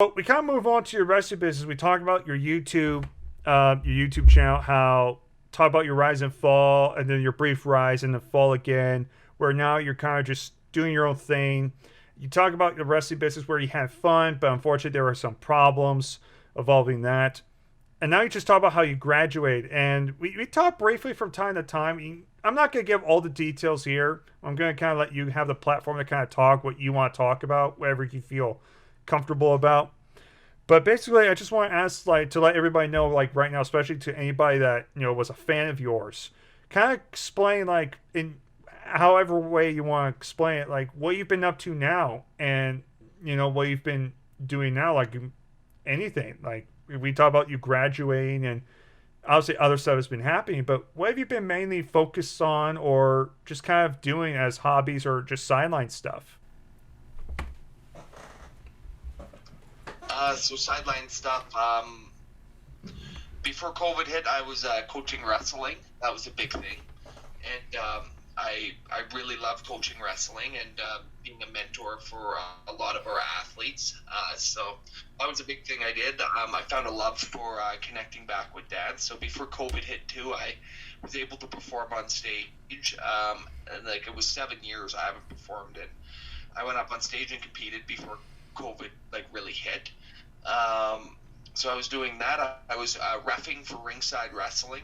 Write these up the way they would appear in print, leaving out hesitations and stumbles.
So we kind of move on to your wrestling business. We talk about your YouTube channel, how talk about your rise and fall, and then your brief rise and then fall again, where now you're kind of just doing your own thing. You talk about the wrestling business where you had fun, but unfortunately there were some problems involving that. And now you just talk about how you graduate. And we talk briefly from time to time. I'm not going to give all the details here. I'm going to kind of let you have the platform to kind of talk what you want to talk about, whatever you feel comfortable about. But basically, I just want to ask, like, to let everybody know, like, right now, especially to anybody that was a fan of yours, kind of explain, like, in however way you want to explain it, like, what you've been up to now, and what you've been doing now, like anything. Like, we talk about you graduating, and obviously other stuff has been happening. But what have you been mainly focused on, or just kind of doing as hobbies, or just sideline stuff? So sideline stuff. Before COVID hit, I was coaching wrestling. That was a big thing, and I really love coaching wrestling and being a mentor for a lot of our athletes. So that was a big thing I did. I found a love for connecting back with dance. So before COVID hit too, I was able to perform on stage. And like it was 7 years I haven't performed in. I went up on stage and competed before COVID like really hit. So I was doing that. I was reffing for Ringside Wrestling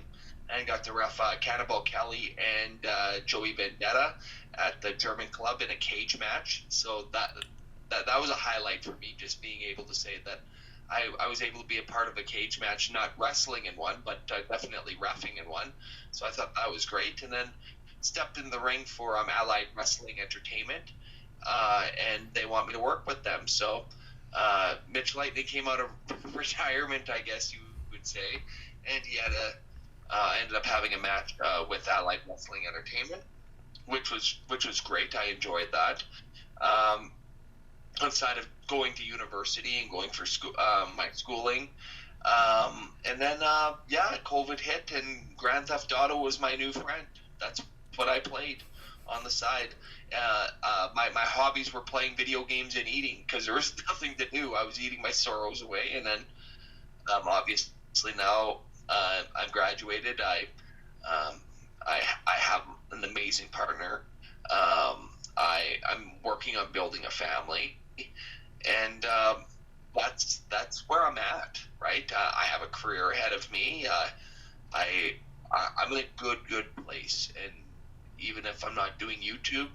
and got to ref Cannibal Kelly and Joey Vendetta at the German club in a cage match. So that was a highlight for me, just being able to say that I was able to be a part of a cage match, not wrestling in one, but definitely reffing in one. So I thought that was great. And then stepped in the ring for Allied Wrestling Entertainment, and they want me to work with them. So Mitch Lightning came out of retirement, I guess you would say, and he had ended up having a match with Allied Wrestling Entertainment, which was great. I enjoyed that. Outside of going to university and going for my schooling, and then COVID hit, and Grand Theft Auto was my new friend. That's what I played on the side. My hobbies were playing video games and eating because there was nothing to do. I was eating my sorrows away, and then obviously now I've graduated. I have an amazing partner. I'm working on building a family, and that's where I'm at. Right, I have a career ahead of me. I'm in a good place, and even if I'm not doing YouTube,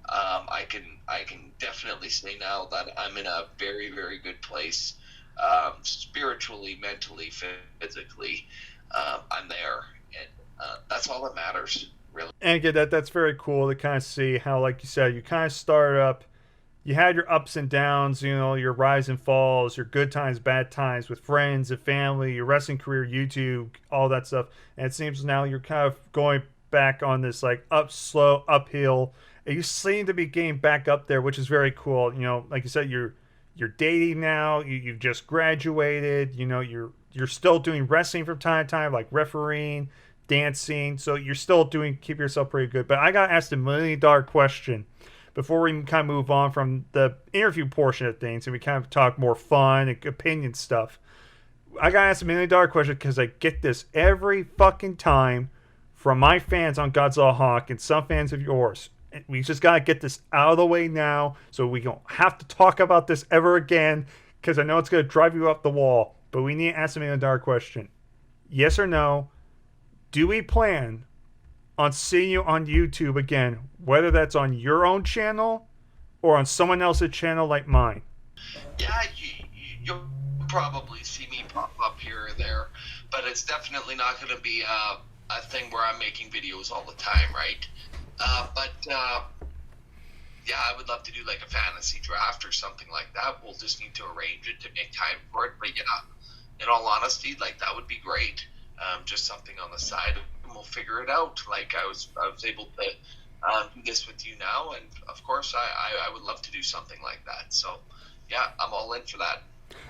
I can definitely say now that I'm in a very, very good place, spiritually, mentally, physically. I'm there, and that's all that matters, really. And again, that's very cool to kind of see how, like you said, you kind of started up. You had your ups and downs, your rise and falls, your good times, bad times with friends and family, your wrestling career, YouTube, all that stuff. And it seems now you're kind of going back on this like slow uphill. And you seem to be getting back up there, which is very cool. Like you said, you're dating now. You've just graduated. You're still doing wrestling from time to time, like refereeing, dancing. So you're still keep yourself pretty good. But I got asked $1 million question before we kind of move on from the interview portion of things, and we kind of talk more fun and opinion stuff. I got asked $1 million question because I get this every fucking time from my fans on Godzilla Hawk and some fans of yours. We just got to get this out of the way now so we don't have to talk about this ever again, because I know it's going to drive you up the wall. But we need to ask $1 million question. Yes or no, do we plan on seeing you on YouTube again, whether that's on your own channel or on someone else's channel like mine? Yeah, you'll probably see me pop up here or there, but it's definitely not going to be a thing where I'm making videos all the time, right? But yeah, I would love to do like a fantasy draft or something like that. We'll just need to arrange it to make time for it. But yeah, in all honesty, like that would be great. Just something on the side, and we'll figure it out. Like I was able to do this with you now, and of course, I would love to do something like that. So yeah, I'm all in for that.